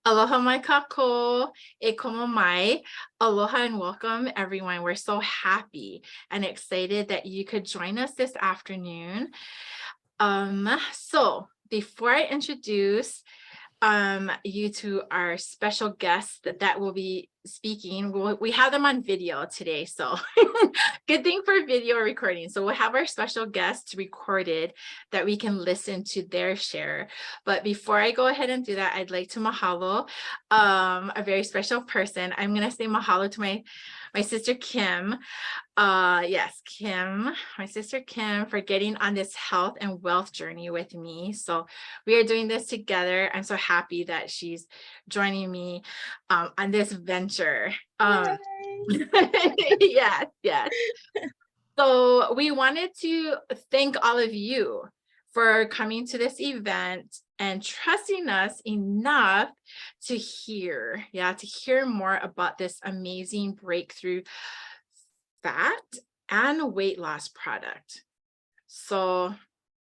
Aloha mai kako, e como mai. Aloha and welcome everyone. We're so happy and excited that you could join us this afternoon. So before I introduce you to our special guests that will be speaking, we have them on video today, so good thing for video recording. So we'll have our special guests recorded that we can listen to their share. But before I go ahead and do that, I'd like to mahalo a very special person. I'm gonna say mahalo to my sister Kim. Yes, Kim, my sister Kim, for getting on this health and wealth journey with me. So we are doing this together. I'm so happy that she's joining me on this venture. Yes, yes. So we wanted to thank all of you for coming to this event and trusting us enough to hear more about this amazing breakthrough fat and weight loss product. So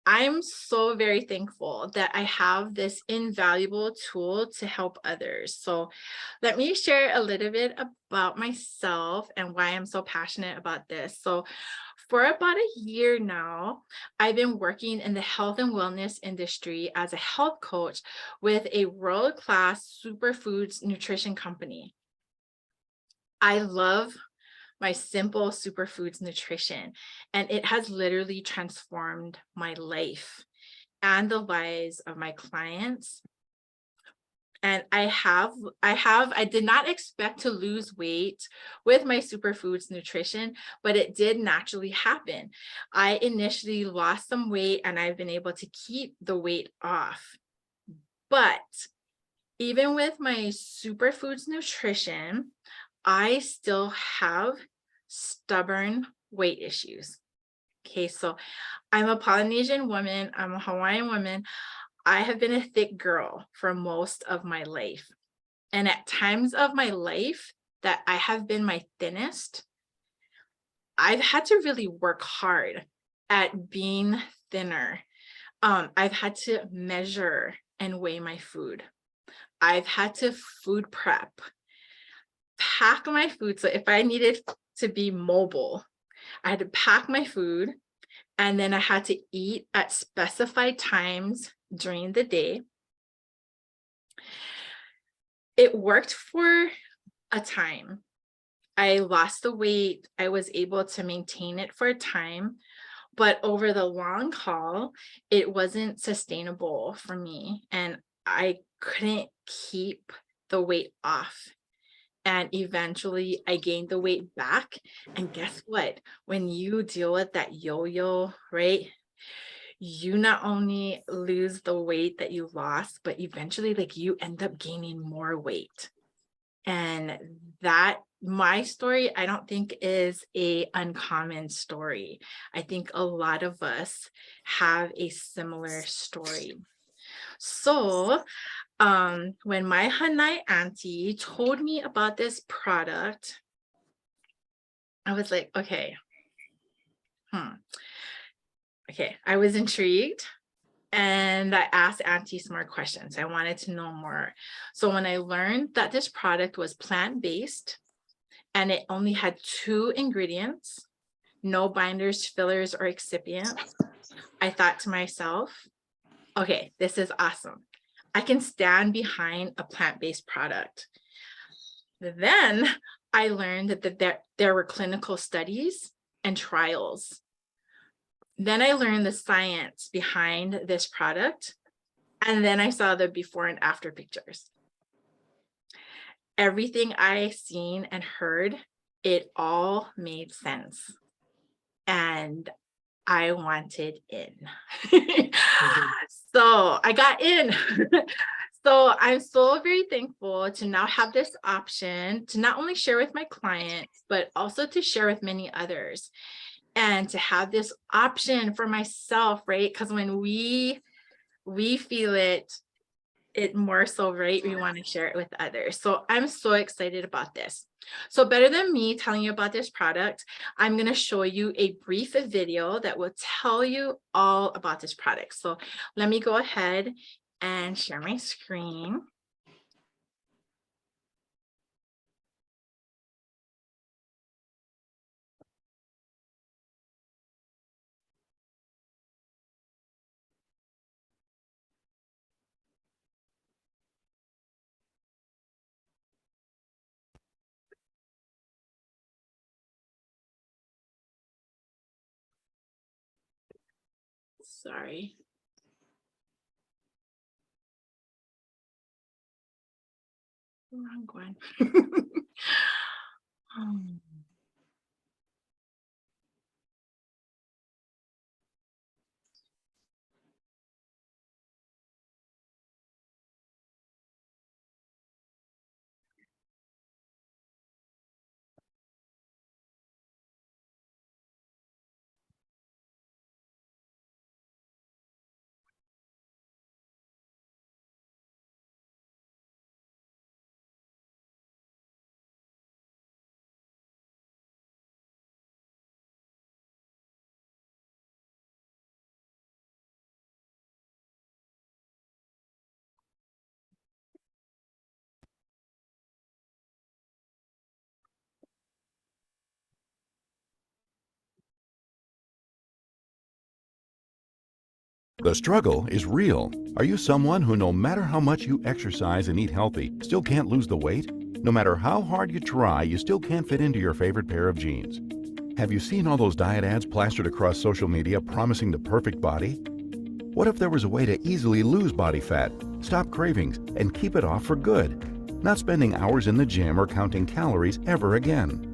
I'm so very thankful that I have this invaluable tool to help others. So let me share a little bit about myself and why I'm so passionate about this. So for about a year now, I've been working in the health and wellness industry as a health coach with a world-class superfoods nutrition company. I love my simple superfoods nutrition, and it has literally transformed my life and the lives of my clients. And I did not expect to lose weight with my superfoods nutrition, but it did naturally happen. I initially lost some weight and I've been able to keep the weight off. But even with my superfoods nutrition, I still have stubborn weight issues. Okay, so I'm a Polynesian woman, I'm a Hawaiian woman. I have been a thick girl for most of my life. And at times of my life that I have been my thinnest, I've had to really work hard at being thinner. I've had to measure and weigh my food. I've had to food prep, pack my food. So if I needed to be mobile, I had to pack my food, and then I had to eat at specified times during the day. It worked for a time. I lost the weight. I was able to maintain it for a time, but over the long haul, it wasn't sustainable for me, and I couldn't keep the weight off. And eventually I gained the weight back. And guess what? When you deal with that yo-yo, right? You not only lose the weight that you lost, but eventually like you end up gaining more weight. And that my story, I don't think is a uncommon story. I think a lot of us have a similar story. So when my Hanai auntie told me about this product, I was like, okay, I was intrigued. And I asked Auntie some more questions. I wanted to know more. So when I learned that this product was plant-based and it only had 2 ingredients, no binders, fillers, or excipients, I thought to myself, okay, this is awesome. I can stand behind a plant-based product. Then I learned that there were clinical studies and trials. Then I learned the science behind this product, and then I saw the before and after pictures. Everything I seen and heard, it all made sense. And I wanted in. So I got in. So I'm so very thankful to now have this option to not only share with my clients, but also to share with many others. And to have this option for myself, right? Because when we feel it more so, right? We want to share it with others. So I'm so excited about this. So better than me telling you about this product, I'm going to show you a brief video that will tell you all about this product. So let me go ahead and share my screen. Sorry. Wrong one. Um, The struggle is real. Are you someone who, no matter how much you exercise and eat healthy, still can't lose the weight? No matter how hard you try, you still can't fit into your favorite pair of jeans. Have you seen all those diet ads plastered across social media promising the perfect body? What if there was a way to easily lose body fat, stop cravings, and keep it off for good? Not spending hours in the gym or counting calories ever again.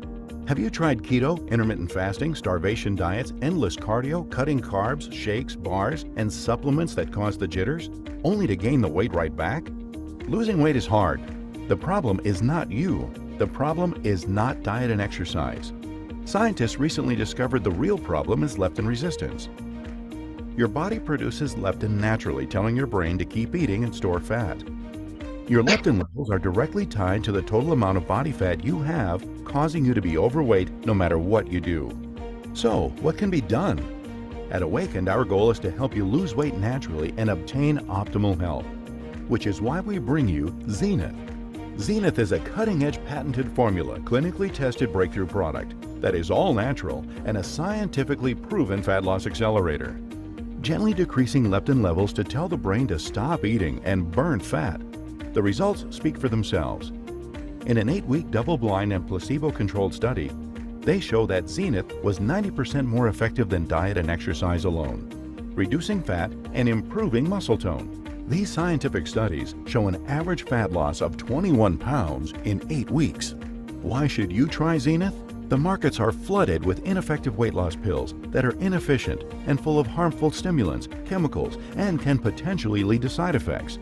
Have you tried keto, intermittent fasting, starvation diets, endless cardio, cutting carbs, shakes, bars, and supplements that cause the jitters, only to gain the weight right back? Losing weight is hard. The problem is not you. The problem is not diet and exercise. Scientists recently discovered the real problem is leptin resistance. Your body produces leptin naturally, telling your brain to keep eating and store fat. Your leptin levels are directly tied to the total amount of body fat you have, causing you to be overweight no matter what you do. So, what can be done? At Awakened, our goal is to help you lose weight naturally and obtain optimal health, which is why we bring you Zenith. Zenith is a cutting-edge patented formula, clinically tested breakthrough product that is all natural and a scientifically proven fat loss accelerator. Gently decreasing leptin levels to tell the brain to stop eating and burn fat. The results speak for themselves. In an 8-week double-blind and placebo-controlled study, they show that Zenith was 90% more effective than diet and exercise alone, reducing fat and improving muscle tone. These scientific studies show an average fat loss of 21 pounds in 8 weeks. Why should you try Zenith? The markets are flooded with ineffective weight loss pills that are inefficient and full of harmful stimulants, chemicals, and can potentially lead to side effects.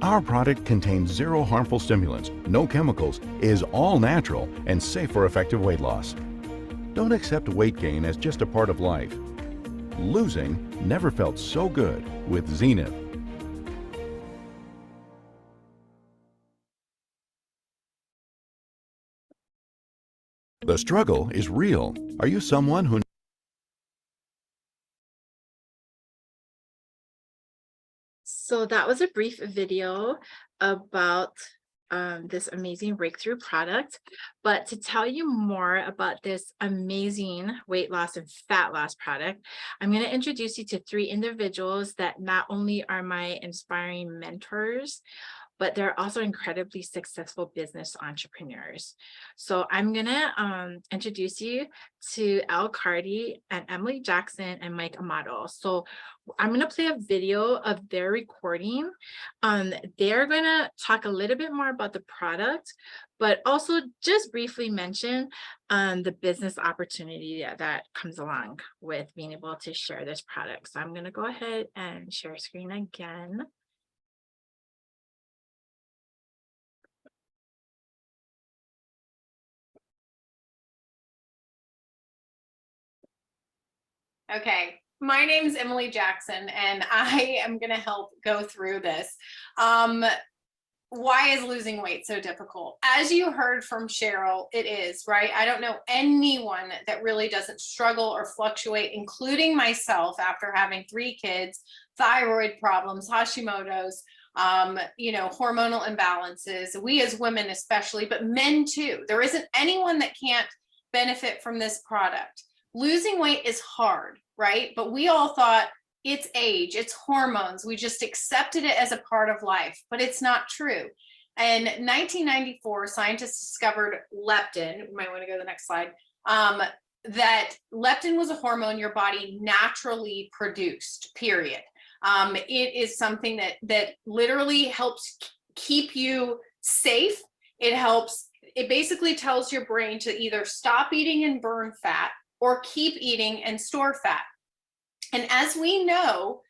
Our product contains 0 harmful stimulants, no chemicals, is all natural, and safe for effective weight loss. Don't accept weight gain as just a part of life. Losing never felt so good with Zenith. The struggle is real. Are you someone who So that was a brief video about this amazing breakthrough product. But to tell you more about this amazing weight loss and fat loss product, I'm going to introduce you to 3 individuals that not only are my inspiring mentors, but they're also incredibly successful business entrepreneurs. So I'm gonna introduce you to Al Cardi and Emily Jackson and Mike Amato. So I'm gonna play a video of their recording. They're gonna talk a little bit more about the product, but also just briefly mention the business opportunity that comes along with being able to share this product. So I'm gonna go ahead and share screen again. Okay, my name is Emily Jackson, and I am going to help go through this. Why is losing weight so difficult? As you heard from Cheryl, it is, right? I don't know anyone that really doesn't struggle or fluctuate, including myself after having 3 kids, thyroid problems, Hashimoto's, hormonal imbalances. We as women especially, but men too. There isn't anyone that can't benefit from this product. Losing weight is hard, right? But we all thought it's age, it's hormones. We just accepted it as a part of life, but it's not true. In 1994, scientists discovered leptin. You might want to go to the next slide. that leptin was a hormone your body naturally produced, period. It is something that literally helps keep you safe. It basically tells your brain to either stop eating and burn fat or keep eating and store fat. And as we know,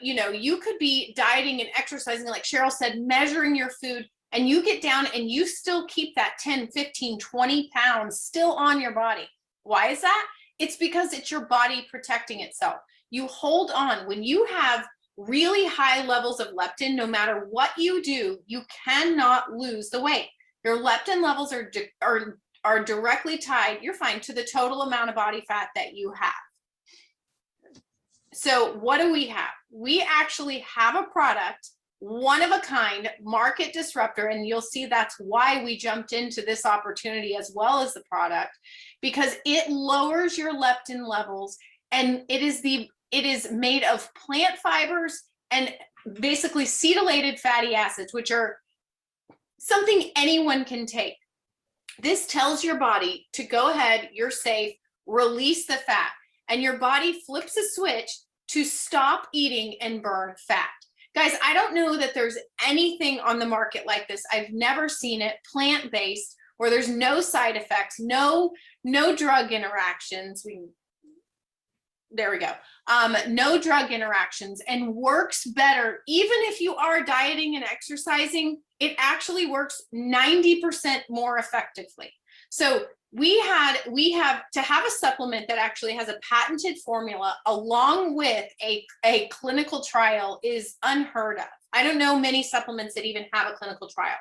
you could be dieting and exercising, like Cheryl said, measuring your food, and you get down and you still keep that 10, 15, 20 pounds still on your body. Why is that? It's because it's your body protecting itself. You hold on. When you have really high levels of leptin, no matter what you do, you cannot lose the weight. Your leptin levels are directly tied, you're fine, to the total amount of body fat that you have. So what do we have? We actually have a product, one of a kind, market disruptor, and you'll see that's why we jumped into this opportunity as well as the product, because it lowers your leptin levels, and it is made of plant fibers and basically cetylated fatty acids, which are something anyone can take. This tells your body to go ahead, you're safe, release the fat, and your body flips a switch to stop eating and burn fat. Guys, I don't know that there's anything on the market like this. I've never seen it, plant-based, where there's no side effects, no drug interactions. There we go. No drug interactions, and works better. Even if you are dieting and exercising, it actually works 90% more effectively. So we have to have a supplement that actually has a patented formula along with a clinical trial is unheard of. I don't know many supplements that even have a clinical trial.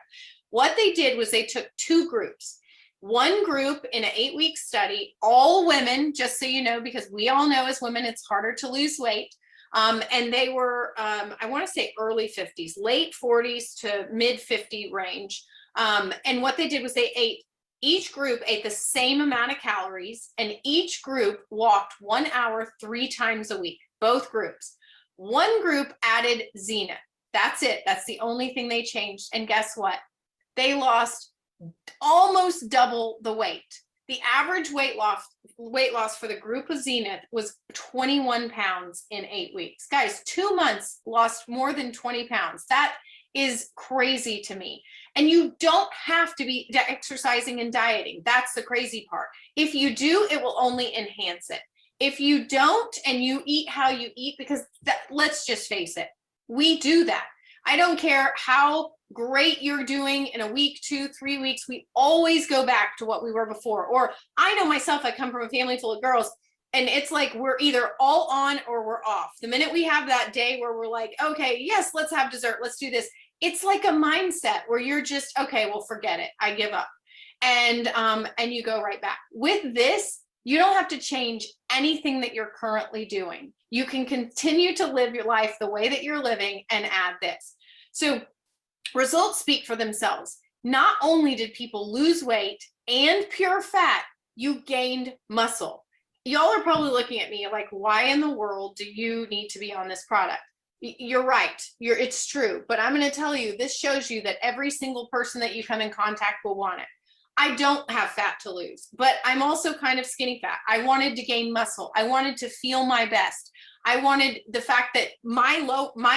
What they did was they took two groups. One group in an 8-week study, all women, just so you know, because we all know as women, it's harder to lose weight. And they were, I want to say early 50s, late 40s to mid 50 range. And what they did was each group ate the same amount of calories, and each group walked 1 hour 3 times a week, both groups. One group added Zenith. That's it. That's the only thing they changed. And guess what? They lost almost double the weight. The average weight loss for the group of Zenith was 21 pounds in 8 weeks. Guys, 2 months lost more than 20 pounds. That is crazy to me. And you don't have to be exercising and dieting. That's the crazy part. If you do, it will only enhance it. If you don't, and you eat how you eat, because let's just face it, we do that. I don't care how great you're doing in a week, 2, 3 weeks, we always go back to what we were before. Or I know myself, I come from a family full of girls, and it's like we're either all on or we're off. The minute we have that day where we're like, okay, yes, let's have dessert, let's do this. It's like a mindset where you're just, okay, well, forget it, I give up. And you go right back. With this, you don't have to change anything that you're currently doing. You can continue to live your life the way that you're living and add this. So results speak for themselves. Not only did people lose weight and pure fat, you gained muscle. Y'all are probably looking at me like, why in the world do you need to be on this product? You're right. It's true. But I'm going to tell you, this shows you that every single person that you come in contact will want it. I don't have fat to lose, but I'm also kind of skinny fat. I wanted to gain muscle. I wanted to feel my best. I wanted the fact that my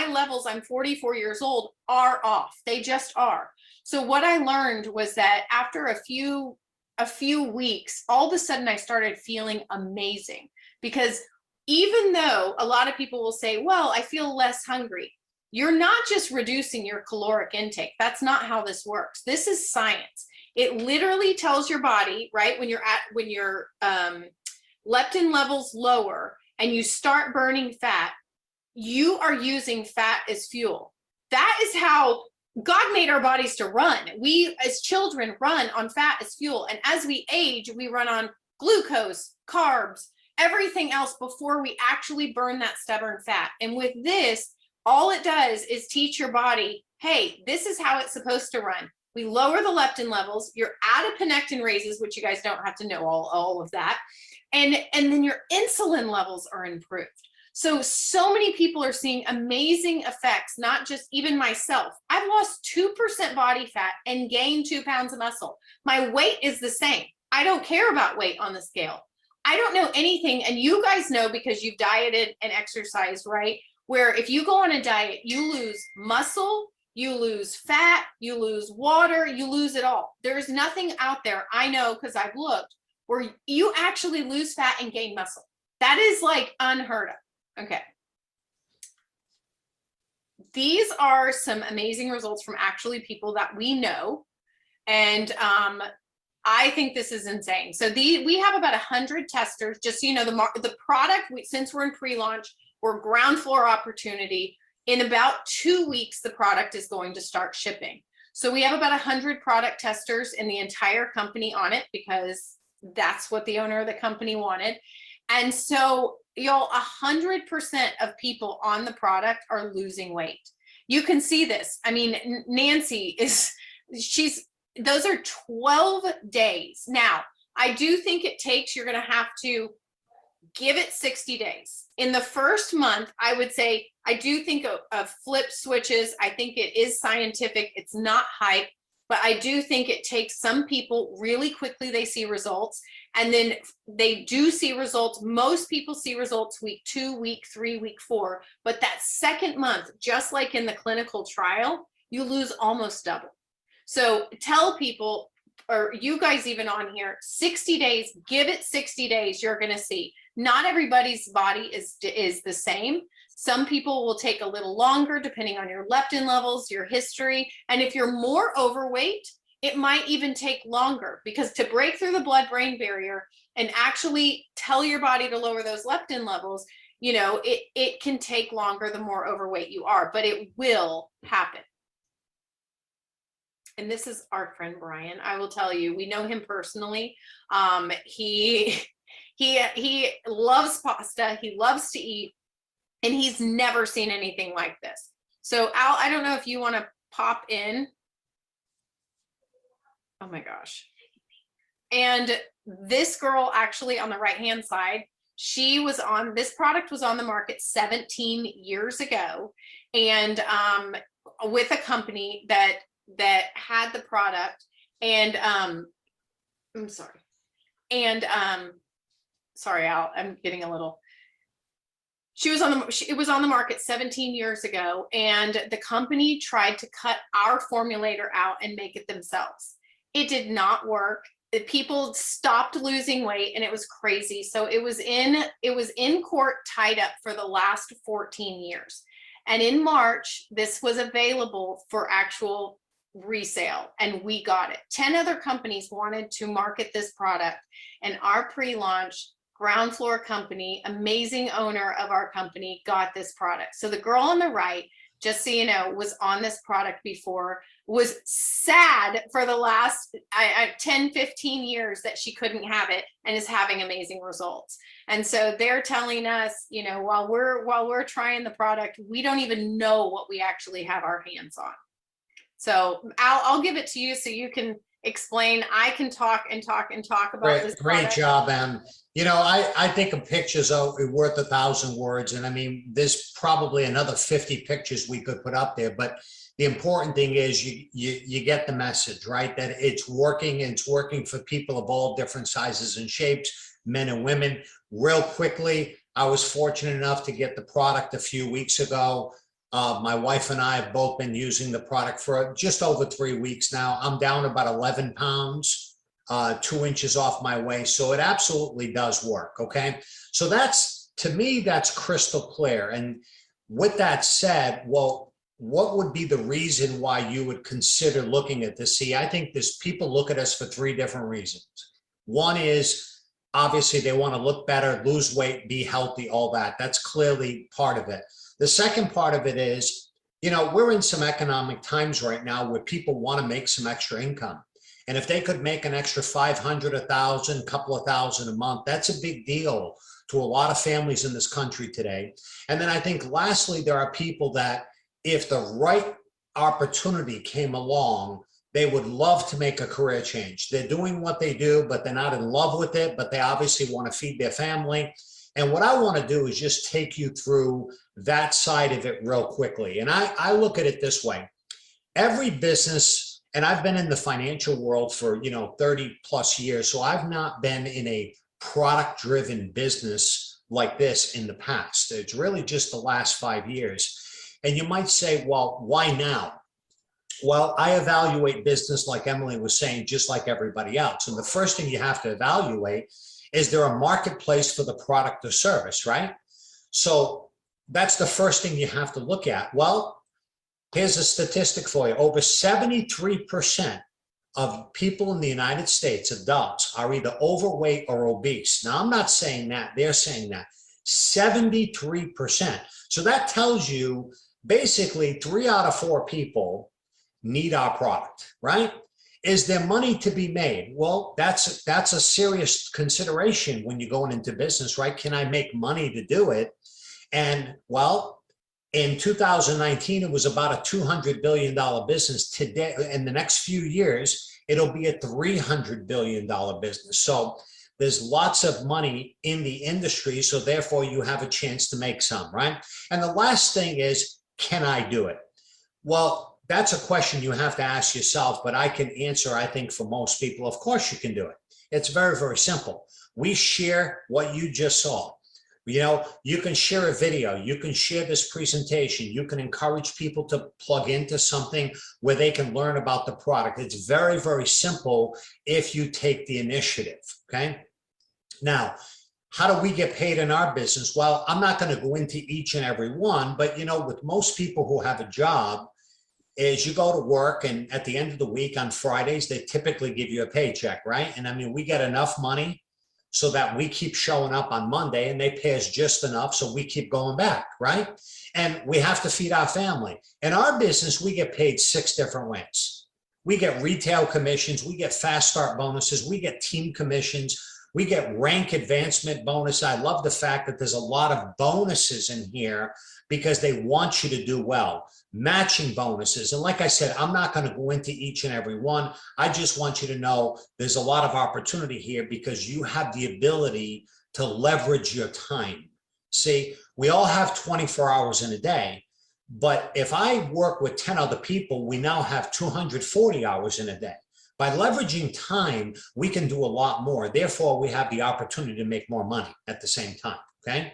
levels, I'm 44 years old, are off. They just are. So what I learned was that after a few weeks, all of a sudden I started feeling amazing, because even though a lot of people will say, well, I feel less hungry, you're not just reducing your caloric intake. That's not how this works. This is science. It literally tells your body, right, when your leptin levels lower and you start burning fat, you are using fat as fuel. That is how God made our bodies to run. We as children run on fat as fuel. And as we age, we run on glucose, carbs, everything else before we actually burn that stubborn fat. And with this, all it does is teach your body, hey, this is how it's supposed to run. We lower the leptin levels, your adiponectin raises, which you guys don't have to know all of that. And then your insulin levels are improved. So many people are seeing amazing effects, not just even myself. I've lost 2% body fat and gained 2 pounds of muscle. My weight is the same. I don't care about weight on the scale. I don't know anything, and you guys know because you've dieted and exercised, right? Where if you go on a diet, you lose muscle, you lose fat, you lose water, you lose it all. There's nothing out there, I know because I've looked, where you actually lose fat and gain muscle. That is like unheard of. Okay. These are some amazing results from actually people that we know. And I think this is insane. So we have about 100 testers, just so you know, the product, since we're in pre-launch, we're ground floor opportunity. In about 2 weeks, the product is going to start shipping. So we have about 100 product testers in the entire company on it because that's what the owner of the company wanted. And so, y'all, 100% of people on the product are losing weight. You can see this. I mean, Nancy those are 12 days. Now, I do think it takes, you're going to have to give it 60 days. In the first month, I would say, I do think of flip switches. I think it is scientific. It's not hype, but I do think it takes some people really quickly, they see results, and then they do see results. Most people see results week 2, week 3, week 4, but that second month, just like in the clinical trial, you lose almost double. So tell people, or you guys even on here, 60 days, give it 60 days, you're going to see. Not everybody's body is the same. Some people will take a little longer depending on your leptin levels, your history. And if you're more overweight, it might even take longer, because to break through the blood-brain barrier and actually tell your body to lower those leptin levels, you know, it can take longer the more overweight you are, but it will happen. And this is our friend Brian. I will tell you, we know him personally. He loves pasta. He loves to eat, and he's never seen anything like this. So Al, I don't know if you want to pop in. Oh my gosh. And this girl, actually on the right-hand side, this product was on the market 17 years ago, and with a company that had the product, and I'm sorry. And sorry, Al, I'm getting a little. It was on the market 17 years ago, and the company tried to cut our formulator out and make it themselves. It did not work. The people stopped losing weight, and it was crazy. So it was in court, tied up for the last 14 years. And in March, this was available for actual resale, and we got it. 10 other companies wanted to market this product, and our pre-launch ground floor company, amazing owner of our company, got this product. So the girl on the right, just so you know, was on this product before, was sad for the last 10, 15 years that she couldn't have it, and is having amazing results. And so they're telling us, you know, while we're trying the product, we don't even know what we actually have our hands on. So I'll give it to you so you can explain. I can talk and talk and talk about this. Great job, Em. You know, I think a picture's worth 1,000 words. And I mean, there's probably another 50 pictures we could put up there. But the important thing is you get the message, right? That it's working, and it's working for people of all different sizes and shapes, men and women. Real quickly, I was fortunate enough to get the product a few weeks ago. My wife and I have both been using the product for just over 3 weeks now. I'm down about 11 pounds, 2 inches off my waist. So it absolutely does work. Okay. So to me, that's crystal clear. And with that said, well, what would be the reason why you would consider looking at this? See, I think people look at us for 3 different reasons. One is, obviously, they want to look better, lose weight, be healthy, all that. That's clearly part of it. The second part of it is, you know, we're in some economic times right now where people want to make some extra income. And if they could make an extra 500, 1,000, couple of thousand a month, that's a big deal to a lot of families in this country today. And then I think lastly, there are people that if the right opportunity came along, they would love to make a career change. They're doing what they do, but they're not in love with it, but they obviously want to feed their family. And what I want to do is just take you through that side of it real quickly. And I look at it this way. Every business, and I've been in the financial world for, 30 plus years, so I've not been in a product-driven business like this in the past. It's really just the last 5 years. And you might say, well, why now? Well, I evaluate business, like Emily was saying, just like everybody else. And the first thing you have to evaluate, is there a marketplace for the product or service, right? So that's the first thing you have to look at. Well, here's a statistic for you. Over 73% of people in the United States, adults, are either overweight or obese. Now, I'm not saying that, they're saying that. 73%. So that tells you basically 3 out of 4 people need our product, right? Is there money to be made? Well, that's a serious consideration when you're going into business, right? Can I make money to do it? And well, in 2019, it was about a $200 billion business. Today, in the next few years, it'll be a $300 billion business. So there's lots of money in the industry. So therefore you have a chance to make some, right? And the last thing is, can I do it? Well, that's a question you have to ask yourself, but I can answer, I think, for most people. Of course you can do it. It's very, very simple. We share what you just saw. You know, you can share a video, you can share this presentation, you can encourage people to plug into something where they can learn about the product. It's very, very simple if you take the initiative, okay? Now, how do we get paid in our business? Well, I'm not going to go into each and every one, but you know, with most people who have a job, is you go to work and at the end of the week on Fridays, they typically give you a paycheck, right? And I mean, we get enough money so that we keep showing up on Monday and they pay us just enough so we keep going back, right? And we have to feed our family. In our business, we get paid 6 different ways. We get retail commissions, we get fast start bonuses, we get team commissions, we get rank advancement bonus. I love the fact that there's a lot of bonuses in here because they want you to do well. Matching bonuses. And like I said, I'm not going to go into each and every one. I just want you to know there's a lot of opportunity here because you have the ability to leverage your time. See, we all have 24 hours in a day, but if I work with 10 other people, we now have 240 hours in a day. By leveraging time, we can do a lot more. Therefore, we have the opportunity to make more money at the same time, okay?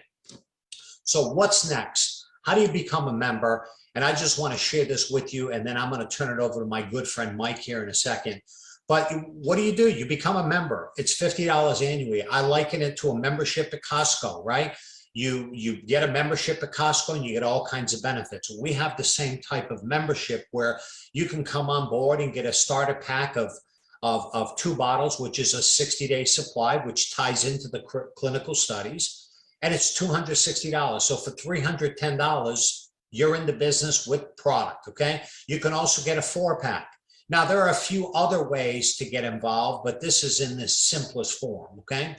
So what's next? How do you become a member? And I just want to share this with you, and then I'm going to turn it over to my good friend Mike here in a second. But what do? You become a member. It's $50 annually. I liken it to a membership at Costco, right? You get a membership at Costco and you get all kinds of benefits. We have the same type of membership where you can come on board and get a starter pack of 2 bottles, which is a 60-day supply, which ties into the clinical studies. And it's $260. So for $310, you're in the business with product, okay? You can also get a 4-pack. Now, there are a few other ways to get involved, but this is in the simplest form, okay?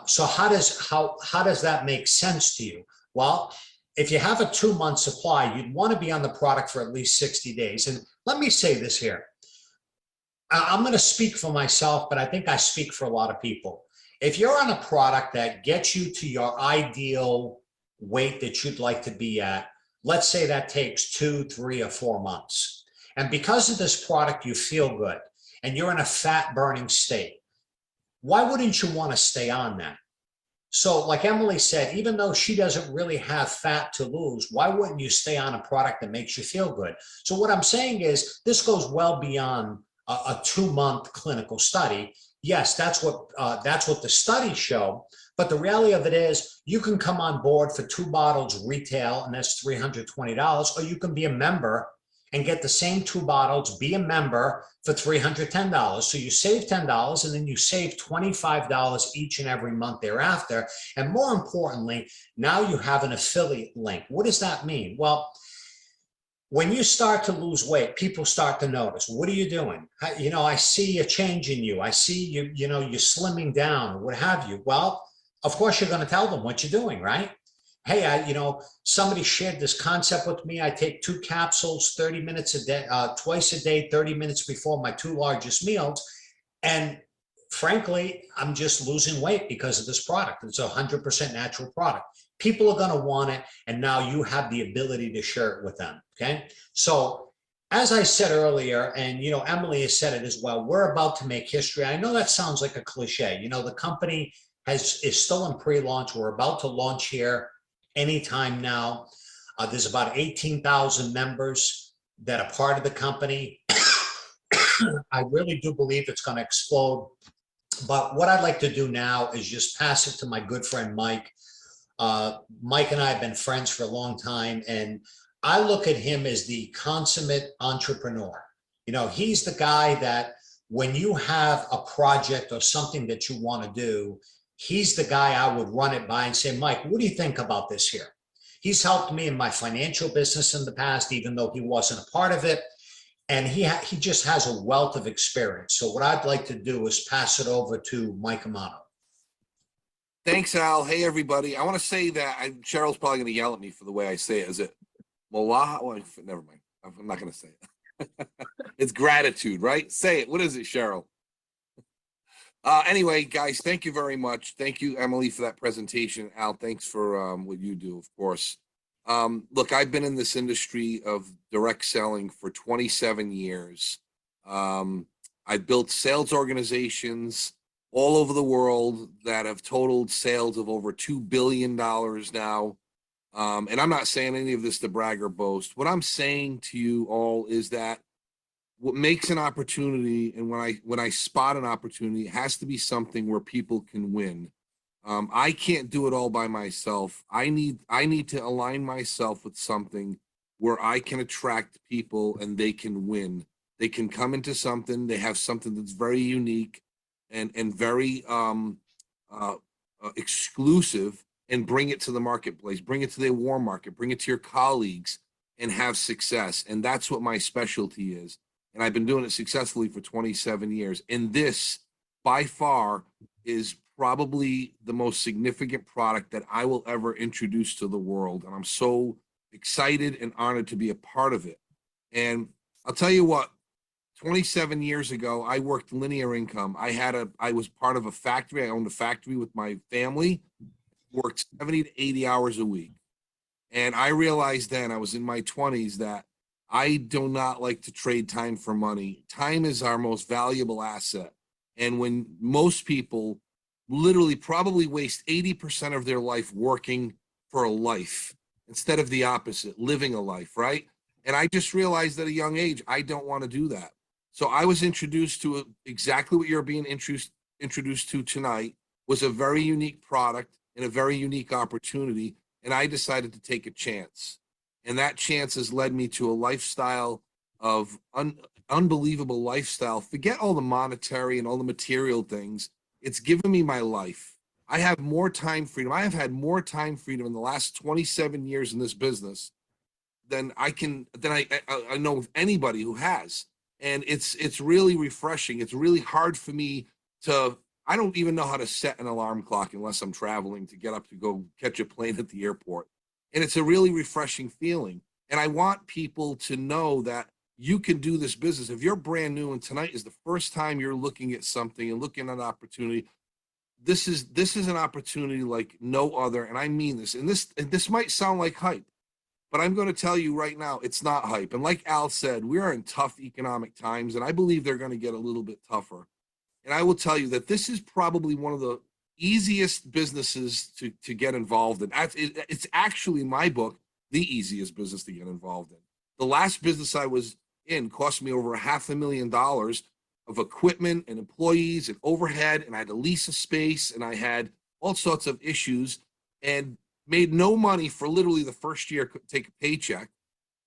So how does that make sense to you? Well, if you have a 2-month supply, you'd want to be on the product for at least 60 days. And let me say this here. I'm going to speak for myself, but I think I speak for a lot of people. If you're on a product that gets you to your ideal weight that you'd like to be at, let's say that takes 2, 3, or 4 months. And because of this product, you feel good and you're in a fat burning state. Why wouldn't you want to stay on that? So like Emily said, even though she doesn't really have fat to lose, why wouldn't you stay on a product that makes you feel good? So what I'm saying is this goes well beyond a 2-month clinical study. Yes, that's what the studies show. But the reality of it is you can come on board for 2 bottles retail, and that's $320, or you can be a member and get the same 2 bottles, be a member for $310. So you save $10 and then you save $25 each and every month thereafter. And more importantly, now you have an affiliate link. What does that mean? Well, when you start to lose weight, people start to notice, what are you doing? I see a change in you. I see you, you're slimming down, what have you. Well, of course, you're going to tell them what you're doing, right? Hey, somebody shared this concept with me. I take 2 capsules, 30 minutes a day, twice a day, 30 minutes before my 2 largest meals. And frankly, I'm just losing weight because of this product. It's a 100% natural product. People are going to want it. And now you have the ability to share it with them. Okay. So as I said earlier, and, Emily has said it as well, we're about to make history. I know that sounds like a cliche. The company is still in pre-launch. We're about to launch here anytime now. There's about 18,000 members that are part of the company. I really do believe it's going to explode. But what I'd like to do now is just pass it to my good friend, Mike. Mike and I have been friends for a long time, and I look at him as the consummate entrepreneur. You know, he's the guy that when you have a project or something that you want to do, he's the guy I would run it by and say, Mike, what do you think about this here? He's helped me in my financial business in the past, even though he wasn't a part of it. And he just has a wealth of experience. So what I'd like to do is pass it over to Mike Amato. Thanks, Al. Hey, everybody. I want to say that Cheryl's probably going to yell at me for the way I say it. Is it Molah? Well, never mind. I'm not going to say it. It's gratitude, right? Say it. What is it, Cheryl? Anyway, guys, thank you very much. Thank you, Emily, for that presentation. Al, thanks for what you do, of course. Look, I've been in this industry of direct selling for 27 years. I've built sales organizations all over the world that have totaled sales of over $2 billion now. And I'm not saying any of this to brag or boast. What I'm saying to you all is that what makes an opportunity, and when I spot an opportunity, it has to be something where people can win. I can't do it all by myself. I need to align myself with something where I can attract people and they can win. They can come into something, they have something that's very unique and very exclusive, and bring it to the marketplace, bring it to the warm market, bring it to your colleagues and have success. And that's what my specialty is. And I've been doing it successfully for 27 years. And this, by far, is probably the most significant product that I will ever introduce to the world. And I'm so excited and honored to be a part of it. And I'll tell you what, 27 years ago, I worked linear income. I was part of a factory. I owned a factory with my family, worked 70 to 80 hours a week. And I realized then, I was in my 20s, that I do not like to trade time for money. Time is our most valuable asset. And when most people literally probably waste 80% of their life working for a life instead of the opposite, living a life, right? And I just realized at a young age, I don't want to do that. So I was introduced to exactly what you're being introduced to tonight, was a very unique product and a very unique opportunity. And I decided to take a chance. And that chance has led me to a lifestyle of unbelievable lifestyle. Forget all the monetary and all the material things. It's given me my life. I have more time freedom. I have had more time freedom in the last 27 years in this business than I know of anybody who has. And it's really refreshing. It's really hard for me to, I don't even know how to set an alarm clock unless I'm traveling to get up to go catch a plane at the airport. And it's a really refreshing feeling. And I want people to know that you can do this business. If you're brand new and tonight is the first time you're looking at something and looking at an opportunity, this is an opportunity like no other. And I mean this. And this might sound like hype, but I'm going to tell you right now, it's not hype. And like Al said, we are in tough economic times, and I believe they're going to get a little bit tougher. And I will tell you that this is probably one of the easiest businesses to get involved in. It's actually, in my book, the easiest business to get involved in. The last business I was in cost me over $500,000 of equipment and employees and overhead, and I had to lease a space, and I had all sorts of issues, and made no money for literally the first year, take a paycheck.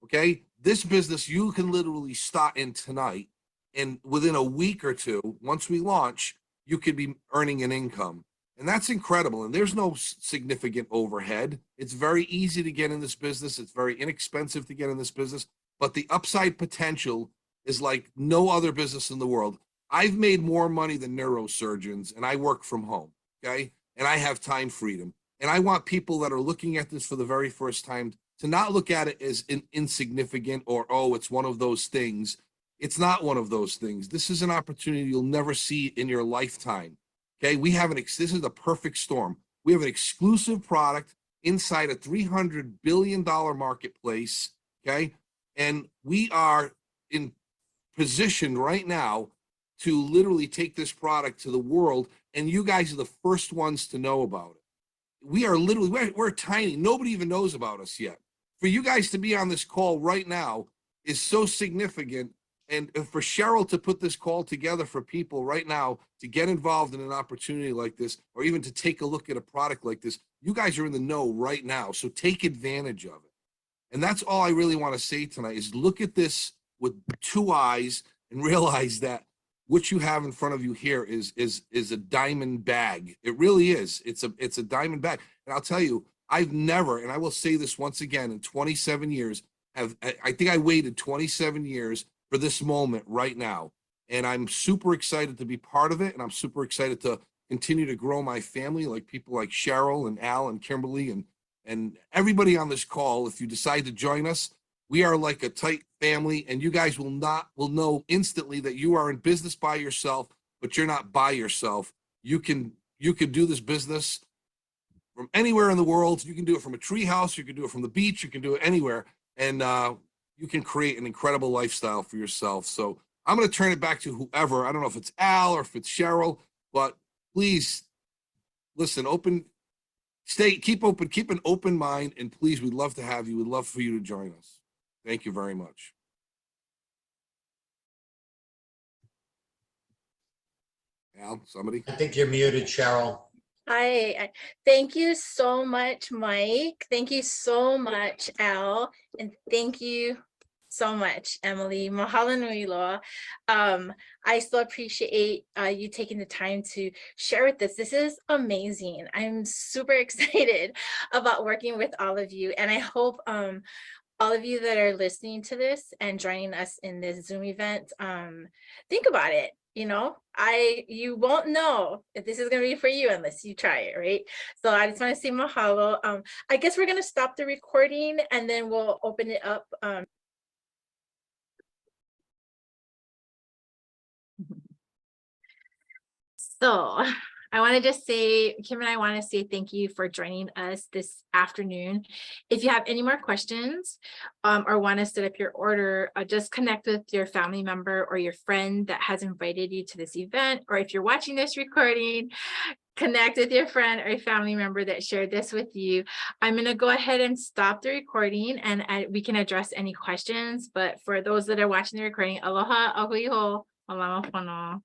Okay. This business, you can literally start in tonight, and within a week or two, once we launch, you could be earning an income. And that's incredible. And there's no significant overhead. It's very easy to get in this business. It's very inexpensive to get in this business, but the upside potential is like no other business in the world. I've made more money than neurosurgeons, and I work from home. Okay. And I have time freedom. And I want people that are looking at this for the very first time to not look at it as insignificant or, oh, it's one of those things. It's not one of those things. This is an opportunity you'll never see in your lifetime. Okay, this is the perfect storm. We have an exclusive product inside a $300 billion marketplace. Okay, and we are in position right now to literally take this product to the world, and you guys are the first ones to know about it. We are literally, we're tiny. Nobody even knows about us yet. For you guys to be on this call right now is so significant. And for Cheryl to put this call together for people right now to get involved in an opportunity like this, or even to take a look at a product like this, you guys are in the know right now. So take advantage of it. And that's all I really want to say tonight is look at this with 2 eyes and realize that what you have in front of you here is a diamond bag. It really is. It's a diamond bag. And I'll tell you, I've never, and I will say this once again, in 27 years, I think I waited 27 years for this moment right now. And I'm super excited to be part of it. And I'm super excited to continue to grow my family, like people like Cheryl and Al and Kimberly and everybody on this call. If you decide to join us, we are like a tight family, and you guys will know instantly that you are in business by yourself, but you're not by yourself. You can do this business from anywhere in the world. You can do it from a tree house, you can do it from the beach, you can do it anywhere, and you can create an incredible lifestyle for yourself. So I'm going to turn it back to whoever. I don't know if it's Al or if it's Cheryl, but please listen, keep an open mind, and please, we'd love to have you. We'd love for you to join us. Thank you very much. Al, somebody? I think you're muted, Cheryl. Hi, thank you so much, Mike. Thank you so much, Al. And thank you so much, Emily. Mahalo nui loa. I still appreciate you taking the time to share with us. This is amazing. I'm super excited about working with all of you. And I hope all of you that are listening to this and joining us in this Zoom event, think about it. You know, you won't know if this is going to be for you unless you try it, right? So I just want to say mahalo. I guess we're going to stop the recording and then we'll open it up. So I want to just say, Kim and I want to say thank you for joining us this afternoon. If you have any more questions or want to set up your order, just connect with your family member or your friend that has invited you to this event. Or if you're watching this recording, connect with your friend or family member that shared this with you. I'm going to go ahead and stop the recording and we can address any questions. But for those that are watching the recording, aloha, ahui ho, malama pono.